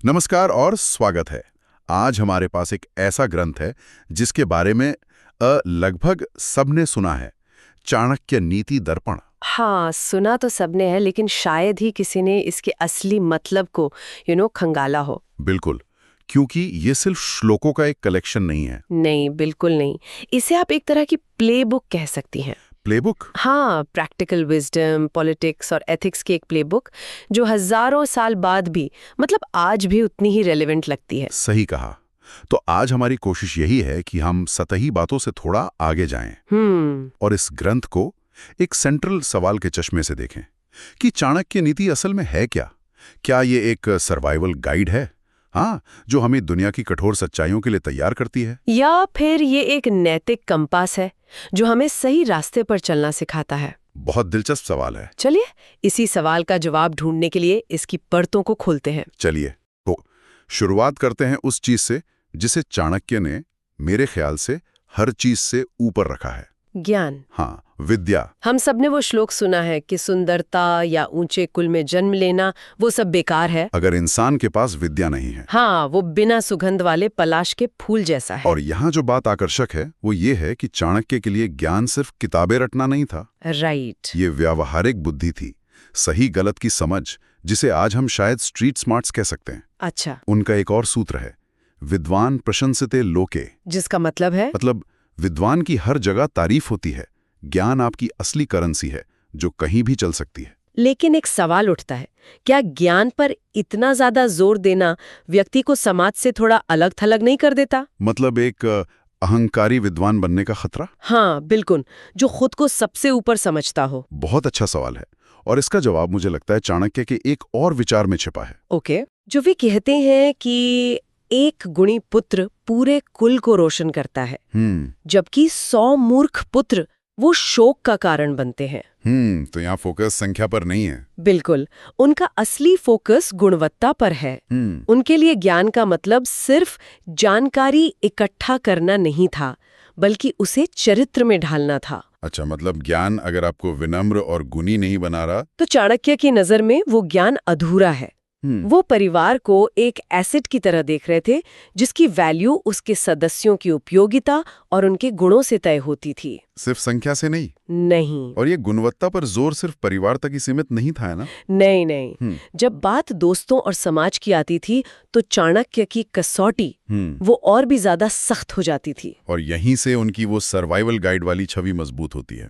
नमस्कार और स्वागत है। आज हमारे पास एक ऐसा ग्रंथ है जिसके बारे में लगभग सबने सुना है, चाणक्य नीति दर्पण। हाँ, सुना तो सबने है, लेकिन शायद ही किसी ने इसके असली मतलब को खंगाला हो। बिल्कुल, क्योंकि ये सिर्फ श्लोकों का एक कलेक्शन नहीं है। नहीं, बिल्कुल नहीं। इसे आप एक तरह की प्लेबुक कह सकती हैं। प्लेबुक? हाँ, प्रैक्टिकल विजडम, पॉलिटिक्स और एथिक्स की एक प्लेबुक जो हजारों साल बाद भी, मतलब आज भी उतनी ही रेलेवेंट लगती है। सही कहा। तो आज हमारी कोशिश यही है कि हम सतही बातों से थोड़ा आगे जाएं और इस ग्रंथ को एक सेंट्रल सवाल के चश्मे से देखें कि चाणक्य नीति असल में है क्या। क्या ये एक सर्वाइवल गाइड है, हाँ, जो हमें दुनिया की कठोर सच्चाइयों के लिए तैयार करती है, या फिर ये एक नैतिक कंपास है जो हमें सही रास्ते पर चलना सिखाता है? बहुत दिलचस्प सवाल है। चलिए इसी सवाल का जवाब ढूंढने के लिए इसकी परतों को खोलते हैं। चलिए तो शुरुआत करते हैं उस चीज से जिसे चाणक्य ने मेरे ख्याल से हर चीज से ऊपर रखा है। ज्ञान। हाँ, विद्या। हम सबने वो श्लोक सुना है कि सुंदरता या ऊंचे कुल में जन्म लेना वो सब बेकार है अगर इंसान के पास विद्या नहीं है। हाँ, वो बिना सुगंध वाले पलाश के फूल जैसा है। और यहाँ जो बात आकर्षक है वो ये है कि चाणक्य के लिए ज्ञान सिर्फ किताबें रटना नहीं था। राइट। ये व्यावहारिक बुद्धि थी, सही गलत की समझ, जिसे आज हम शायद स्ट्रीट स्मार्ट्स कह सकते हैं। अच्छा। उनका एक और सूत्र है, विद्वान प्रशंसते लोके। जिसका मतलब है मतलब विद्वान की हर जगह तारीफ होती है। ज्ञान आपकी असली करेंसी है जो कहीं भी चल सकती है। लेकिन एक सवाल उठता है, क्या ज्ञान पर इतना ज्यादा जोर देना व्यक्ति को समाज से थोड़ा अलग थलग नहीं कर देता? मतलब एक अहंकारी विद्वान बनने का खतरा? हाँ बिल्कुल, जो खुद को सबसे ऊपर समझता हो। बहुत अच्छा सवाल है और इसका जवाब मुझे लगता है चाणक्य के एक और विचार में छिपा है। ओके। जो वे कहते हैं कि एक गुणी पुत्र पूरे कुल को रोशन करता है, जबकि 100 मूर्ख पुत्र वो शोक का कारण बनते हैं। तो यहाँ फोकस संख्या पर नहीं है। बिल्कुल, उनका असली फोकस गुणवत्ता पर है। उनके लिए ज्ञान का मतलब सिर्फ जानकारी इकट्ठा करना नहीं था, बल्कि उसे चरित्र में ढालना था। अच्छा, मतलब ज्ञान अगर आपको विनम्र और गुणी नहीं बना रहा तो चाणक्य की नजर में वो ज्ञान अधूरा है। वो परिवार को एक एसेट की तरह देख रहे थे जिसकी वैल्यू उसके सदस्यों की उपयोगिता और उनके गुणों से तय होती थी, सिर्फ संख्या से नहीं। नहीं। और ये गुणवत्ता पर जोर सिर्फ परिवार तक ही सीमित नहीं था, है ना? नहीं नहीं, जब बात दोस्तों और समाज की आती थी तो चाणक्य की कसौटी वो और भी ज्यादा सख्त हो जाती थी। और यहीं से उनकी वो सर्वाइवल गाइड वाली छवि मजबूत होती है।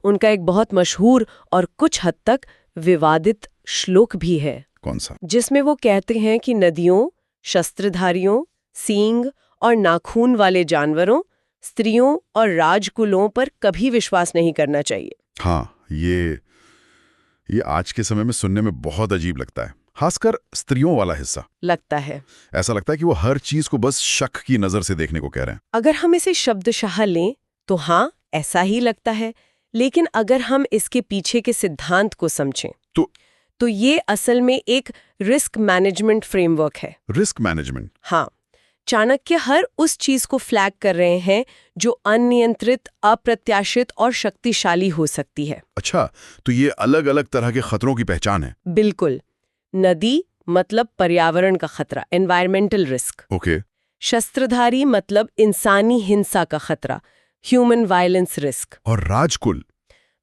उनका एक बहुत मशहूर और कुछ हद तक विवादित श्लोक भी है। कौन सा? जिसमें वो कहते हैं कि नदियों, शस्त्रधारियों, सींग और नाखून वाले जानवरों, स्त्रियों और राजकुलों पर कभी विश्वास नहीं करना चाहिए। हाँ, ये आज के समय में सुनने में बहुत अजीब लगता है, खासकर स्त्रियों वाला हिस्सा। लगता है, ऐसा लगता है कि वो हर चीज को बस शक की नजर से देखने को कह रहे हैं। अगर हम इसे शब्दशः लें तो हाँ, ऐसा ही लगता है। लेकिन अगर हम इसके पीछे के सिद्धांत को समझें तो ये असल में एक रिस्क मैनेजमेंट फ्रेमवर्क है। Risk management? हाँ, चाणक्य हर उस चीज को फ्लैग कर रहे हैं जो अनियंत्रित, अप्रत्याशित और शक्तिशाली हो सकती है। अच्छा, तो ये अलग अलग तरह के खतरों की पहचान है। बिल्कुल। नदी मतलब पर्यावरण का खतरा, एनवायरमेंटल रिस्क। ओके। शस्त्रधारी मतलब इंसानी हिंसा का खतरा, ह्यूमन वायलेंस रिस्क। और राजकुल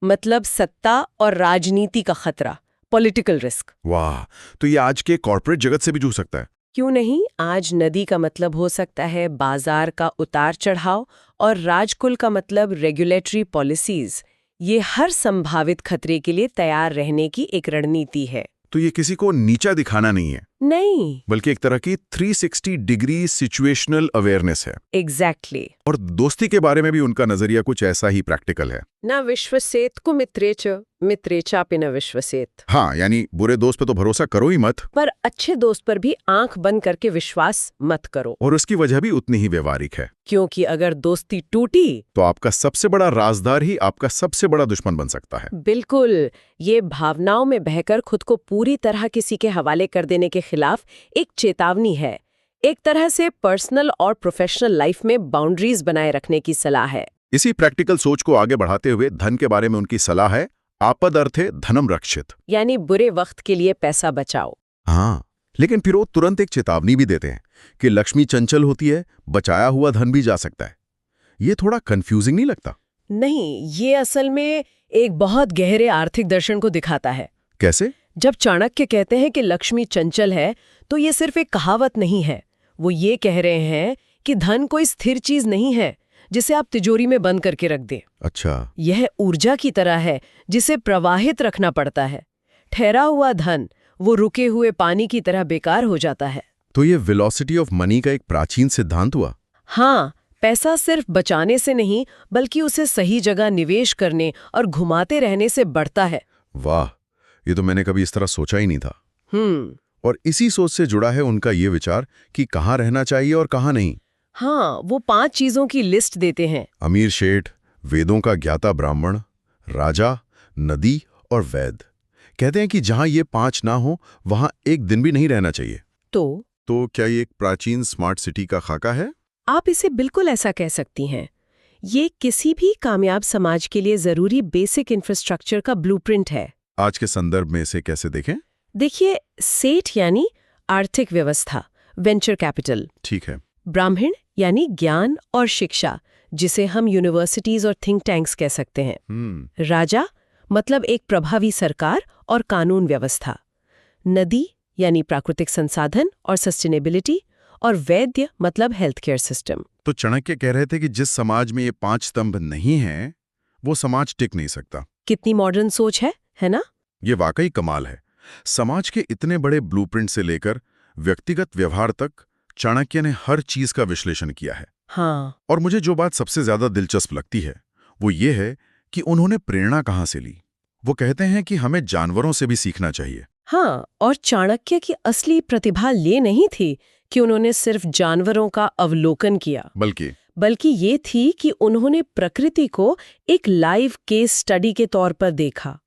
मतलब सत्ता और राजनीति का खतरा, पॉलिटिकल रिस्क। वाह, तो ये आज के कॉर्पोरेट जगत से भी जूझ सकता है। क्यों नहीं? आज नदी का मतलब हो सकता है बाजार का उतार चढ़ाव, और राजकुल का मतलब रेगुलेटरी पॉलिसीज। ये हर संभावित खतरे के लिए तैयार रहने की एक रणनीति है। तो ये किसी को नीचा दिखाना नहीं है, नहीं, बल्कि एक तरह की 360 डिग्री सिचुएशनल अवेयरनेस है। एग्जैक्टली। और दोस्ती के बारे में भी उनका नजरिया कुछ ऐसा ही प्रैक्टिकल है। न विश्वसेत को मित्रे च, मित्रे चापि न विश्वसेत। हाँ, यानी बुरे दोस्त पे तो भरोसा करो ही मत, पर अच्छे दोस्त पर भी आंख बंद करके विश्वास मत करो। और उसकी वजह भी उतनी ही व्यवहारिक है, क्योंकि अगर दोस्ती टूटी तो आपका सबसे बड़ा राजदार ही आपका सबसे बड़ा दुश्मन बन सकता है। बिल्कुल, ये भावनाओं में बहकर खुद को पूरी तरह किसी के हवाले कर देने के खिलाफ एक चेतावनी है। एक तरह से पर्सनल और प्रोफेशनल लाइफ में बाउंड्रीज बनाए रखने की सलाह है। इसी प्रैक्टिकल सोच को आगे बढ़ाते हुए धन के बारे में उनकी सलाह है, आपद अर्थे धनम रक्षित। यानी बुरे वक्त के लिए पैसा बचाओ। हाँ, लेकिन फिर वो तुरंत एक चेतावनी भी देते हैं कि लक्ष्मी चंचल होती है, बचाया हुआ धन भी जा सकता है। ये थोड़ा कंफ्यूजिंग नहीं लगता? नहीं, ये असल में एक बहुत गहरे आर्थिक दर्शन को दिखाता है। कैसे? जब चाणक्य कहते हैं कि लक्ष्मी चंचल है, तो ये सिर्फ एक कहावत नहीं है। वो ये कह रहे हैं कि धन कोई स्थिर चीज नहीं है जिसे आप तिजोरी में बंद करके रख दें। अच्छा। यह ऊर्जा की तरह है जिसे प्रवाहित रखना पड़ता है। ठहरा हुआ धन वो रुके हुए पानी की तरह बेकार हो जाता है। तो ये वेलोसिटी ऑफ मनी का एक प्राचीन सिद्धांत हुआ? हाँ, पैसा सिर्फ बचाने से नहीं बल्कि उसे सही जगह निवेश करने और घुमाते रहने से बढ़ता है। वाह, ये तो मैंने कभी इस तरह सोचा ही नहीं था। और इसी सोच से जुड़ा है उनका ये विचार कि कहाँ रहना चाहिए और कहाँ नहीं। हाँ, वो 5 चीजों की लिस्ट देते हैं। अमीर शेठ, वेदों का ज्ञाता ब्राह्मण, राजा, नदी और वैद। कहते हैं कि जहां ये 5 ना हो वहां एक दिन भी नहीं रहना चाहिए। तो क्या ये एक प्राचीन स्मार्ट सिटी का खाका है? आप इसे बिल्कुल ऐसा कह सकती हैं। ये किसी भी कामयाब समाज के लिए जरूरी बेसिक इंफ्रास्ट्रक्चर का ब्लूप्रिंट है। आज के संदर्भ में इसे कैसे देखें? देखिए, सेठ यानी आर्थिक व्यवस्था, वेंचर कैपिटल। ठीक है। ब्राह्मण यानी ज्ञान और शिक्षा, जिसे हम यूनिवर्सिटीज और थिंक टैंक्स कह सकते हैं। राजा मतलब एक प्रभावी सरकार और कानून व्यवस्था। नदी यानी प्राकृतिक संसाधन और सस्टेनेबिलिटी। और वैद्य मतलब हेल्थ केयर सिस्टम। तो चाणक्य कह रहे थे कि जिस समाज में ये 5 स्तंभ नहीं हैं, वो समाज टिक नहीं सकता। कितनी मॉडर्न सोच है ना? ये वाकई कमाल है। समाज के इतने बड़े ब्लूप्रिंट से लेकर व्यक्तिगत व्यवहार तक चाणक्य ने हर चीज का विश्लेषण किया है। हाँ। और मुझे जो बात सबसे ज्यादा दिलचस्प लगती है वो ये है कि उन्होंने प्रेरणा कहाँ से ली। वो कहते हैं कि हमें जानवरों से भी सीखना चाहिए। हाँ, और चाणक्य की असली प्रतिभा ये नहीं थी कि उन्होंने सिर्फ जानवरों का अवलोकन किया, बल्कि ये थी कि उन्होंने प्रकृति को एक लाइव केस स्टडी के तौर पर देखा।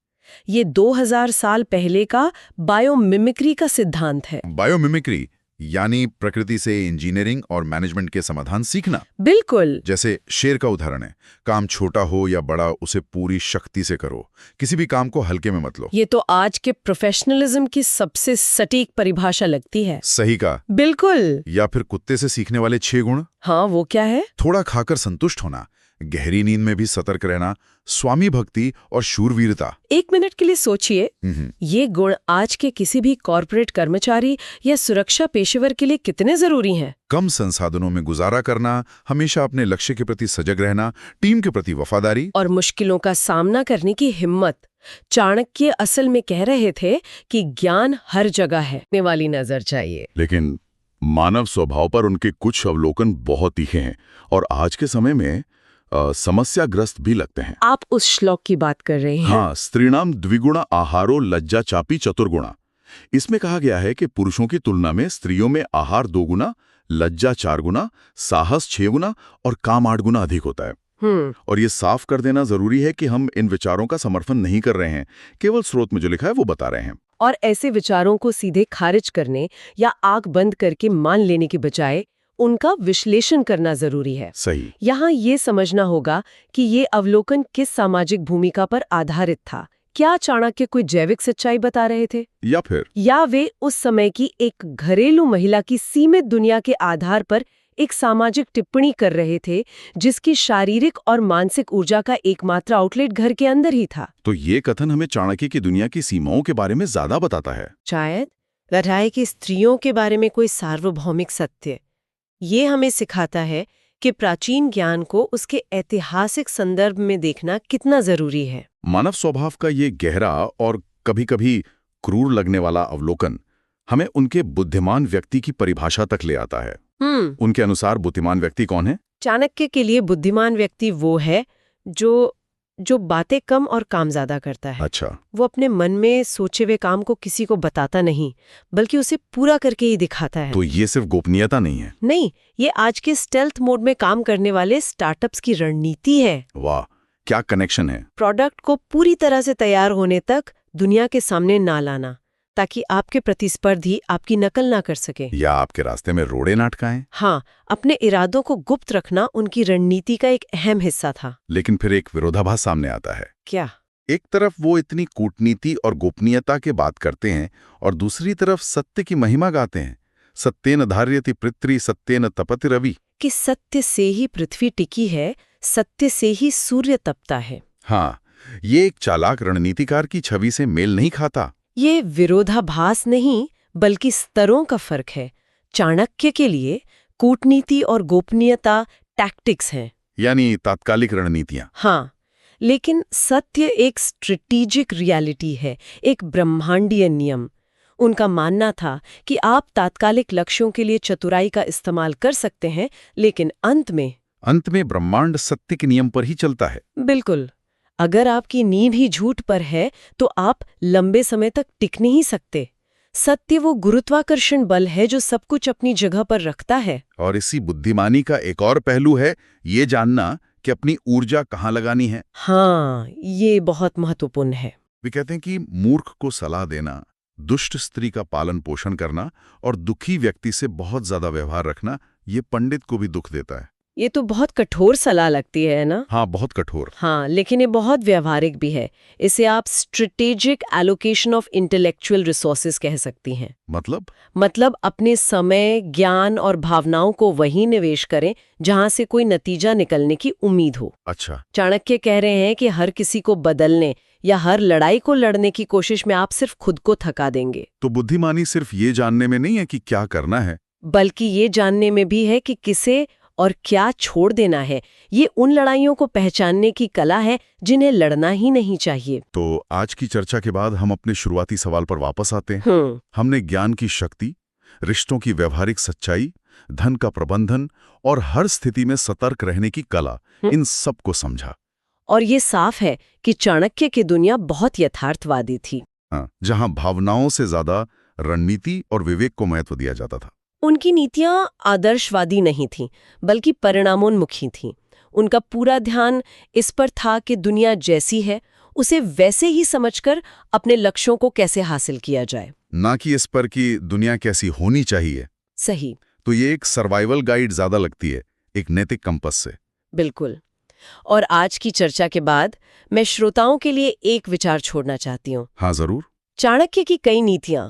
ये 2000 साल पहले का बायोमिमिक्री का सिद्धांत है। बायोमिमिक्री यानी प्रकृति से इंजीनियरिंग और मैनेजमेंट के समाधान सीखना। बिल्कुल। जैसे शेर का उदाहरण है, काम छोटा हो या बड़ा उसे पूरी शक्ति से करो, किसी भी काम को हल्के में मत लो। ये तो आज के प्रोफेशनलिज्म की सबसे सटीक परिभाषा लगती है। सही कहा। बिल्कुल। या फिर कुत्ते से सीखने वाले 6 गुण। हाँ, वो क्या है? थोड़ा खाकर संतुष्ट होना, गहरी नींद में भी सतर्क रहना, स्वामी भक्ति और शूरवीरता। 1 मिनट के लिए सोचिए, ये गुण आज के किसी भी कॉर्पोरेट कर्मचारी या सुरक्षा पेशेवर के लिए कितने जरूरी हैं। कम संसाधनों में गुजारा करना, हमेशा अपने लक्ष्य के प्रति सजग रहना, टीम के प्रति वफादारी और मुश्किलों का सामना करने की हिम्मत। चाणक्य असल में कह रहे थे कि ज्ञान हर जगह है, ने वाली नजर चाहिए। लेकिन मानव स्वभाव पर उनके कुछ अवलोकन बहुत तीखे हैं और आज के समय में समस्याग्रस्त भी लगते हैं। आप उस श्लोक की बात कर रहे हैं? हाँ, स्त्रीणाम द्विगुणा आहारो लज्जा चापी चतुर्गुणा। इसमें कहा गया है कि पुरुषों की तुलना में स्त्रियों में आहार 2 गुना, लज्जा 4 गुना, साहस 6 गुना और काम 8 गुना अधिक होता है। और ये साफ कर देना जरूरी है कि हम इन विचारों का समर्थन नहीं कर रहे हैं, केवल स्रोत में जो लिखा है वो बता रहे हैं। और ऐसे विचारों को सीधे खारिज करने या आंख बंद करके मान लेने के बजाय उनका विश्लेषण करना जरूरी है। सही। यहाँ ये समझना होगा कि ये अवलोकन किस सामाजिक भूमिका पर आधारित था। क्या चाणक्य कोई जैविक सच्चाई बता रहे थे, या वे उस समय की एक घरेलू महिला की सीमित दुनिया के आधार पर एक सामाजिक टिप्पणी कर रहे थे जिसकी शारीरिक और मानसिक ऊर्जा का एकमात्र आउटलेट घर के अंदर ही था। तो ये कथन हमें चाणक्य की दुनिया की सीमाओं के बारे में ज्यादा बताता है। शायद लड़ाई की स्त्रियों के बारे में कोई सार्वभौमिक सत्य। ये हमें सिखाता है कि प्राचीन ज्ञान को उसके ऐतिहासिक संदर्भ में देखना कितना जरूरी है। मानव स्वभाव का ये गहरा और कभी-कभी क्रूर लगने वाला अवलोकन हमें उनके बुद्धिमान व्यक्ति की परिभाषा तक ले आता है। उनके अनुसार बुद्धिमान व्यक्ति कौन है? चाणक्य के लिए बुद्धिमान व्यक्ति वो है जो बातें कम और काम ज्यादा करता है। अच्छा। वो अपने मन में सोचे हुए काम को किसी को बताता नहीं, बल्कि उसे पूरा करके ही दिखाता है। तो ये सिर्फ गोपनीयता नहीं है? नहीं, ये आज के स्टेल्थ मोड में काम करने वाले स्टार्टअप्स की रणनीति है। वाह, क्या कनेक्शन है। प्रोडक्ट को पूरी तरह से तैयार होने तक दुनिया के सामने ना लाना, ताकि आपके प्रतिस्पर्धी आपकी नकल ना कर सके या आपके रास्ते में रोड़े ना अटकाएं। हाँ, अपने इरादों को गुप्त रखना उनकी रणनीति का एक अहम हिस्सा था। लेकिन फिर एक विरोधाभास सामने आता है। क्या? एक तरफ वो इतनी कूटनीति और गोपनीयता के बात करते हैं और दूसरी तरफ सत्य की महिमा गाते हैं। सत्येन धार्यति पृथ्वी सत्येन तपति रवि। कि सत्य से ही पृथ्वी टिकी है, सत्य से ही सूर्य तपता है। हाँ, ये एक चालाक रणनीतिकार की छवि से मेल नहीं खाता। ये विरोधाभास नहीं, बल्कि स्तरों का फर्क है। चाणक्य के लिए कूटनीति और गोपनीयता टैक्टिक्स हैं, यानी तात्कालिक रणनीतियां। हाँ, लेकिन सत्य एक स्ट्रेटेजिक रियलिटी है, एक ब्रह्मांडीय नियम। उनका मानना था कि आप तात्कालिक लक्ष्यों के लिए चतुराई का इस्तेमाल कर सकते हैं, लेकिन अंत में ब्रह्मांड सत्य के नियम पर ही चलता है। बिल्कुल। अगर आपकी नींव ही झूठ पर है तो आप लंबे समय तक टिक नहीं सकते। सत्य वो गुरुत्वाकर्षण बल है जो सब कुछ अपनी जगह पर रखता है। और इसी बुद्धिमानी का एक और पहलू है ये जानना कि अपनी ऊर्जा कहाँ लगानी है। हाँ, ये बहुत महत्वपूर्ण है। वे कहते हैं कि मूर्ख को सलाह देना, दुष्ट स्त्री का पालन पोषण करना और दुखी व्यक्ति से बहुत ज्यादा व्यवहार रखना, ये पंडित को भी दुख देता है। ये तो बहुत कठोर सलाह लगती है ना? हाँ, बहुत कठोर। हाँ, लेकिन ये बहुत व्यवहारिक भी है। इसे आप strategic allocation of intellectual resources कह सकती हैं। मतलब अपने समय, ज्ञान और भावनाओं को वहीं निवेश करें जहां से कोई नतीजा निकलने की उम्मीद हो। अच्छा। चाणक्य कह रहे हैं कि हर किसी को बदलने या हर लड़ाई को लड़ने की कोशिश में आप सिर्फ खुद को थका देंगे। तो बुद्धिमानी सिर्फ ये जानने में नहीं है कि क्या करना है, बल्कि ये जानने में भी है कि किसे और क्या छोड़ देना है। ये उन लड़ाइयों को पहचानने की कला है जिन्हें लड़ना ही नहीं चाहिए। तो आज की चर्चा के बाद हम अपने शुरुआती सवाल पर वापस आते हैं। हमने ज्ञान की शक्ति, रिश्तों की व्यवहारिक सच्चाई, धन का प्रबंधन और हर स्थिति में सतर्क रहने की कला, इन सब को समझा। और ये साफ है कि चाणक्य की दुनिया बहुत यथार्थवादी थी। हाँ, जहां भावनाओं से ज्यादा रणनीति और विवेक को महत्व दिया जाता था। उनकी नीतियां आदर्शवादी नहीं थीं, बल्कि परिणामोन्मुखी थीं। उनका पूरा ध्यान इस पर था कि दुनिया जैसी है उसे वैसे ही समझकर अपने लक्ष्यों को कैसे हासिल किया जाए, ना कि इस पर कि दुनिया कैसी होनी चाहिए। सही। तो ये एक सर्वाइवल गाइड ज्यादा लगती है, एक नैतिक कंपस से। बिल्कुल। और आज की चर्चा के बाद मैं श्रोताओं के लिए एक विचार छोड़ना चाहती हूँ। हाँ, जरूर। चाणक्य की कई नीतियां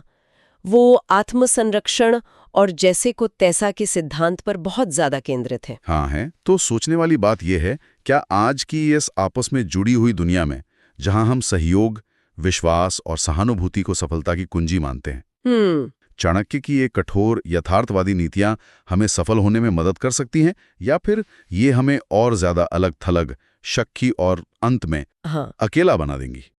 वो आत्मसंरक्षण और जैसे को तैसा के सिद्धांत पर बहुत ज्यादा केंद्रित है। हाँ है। तो सोचने वाली बात यह है, क्या आज की इस आपस में जुड़ी हुई दुनिया में, जहां हम सहयोग, विश्वास और सहानुभूति को सफलता की कुंजी मानते हैं, चाणक्य की ये कठोर यथार्थवादी नीतियां हमें सफल होने में मदद कर सकती हैं, या फिर ये हमें और ज्यादा अलग थलग, शक्की और अंत में अकेला बना देंगी?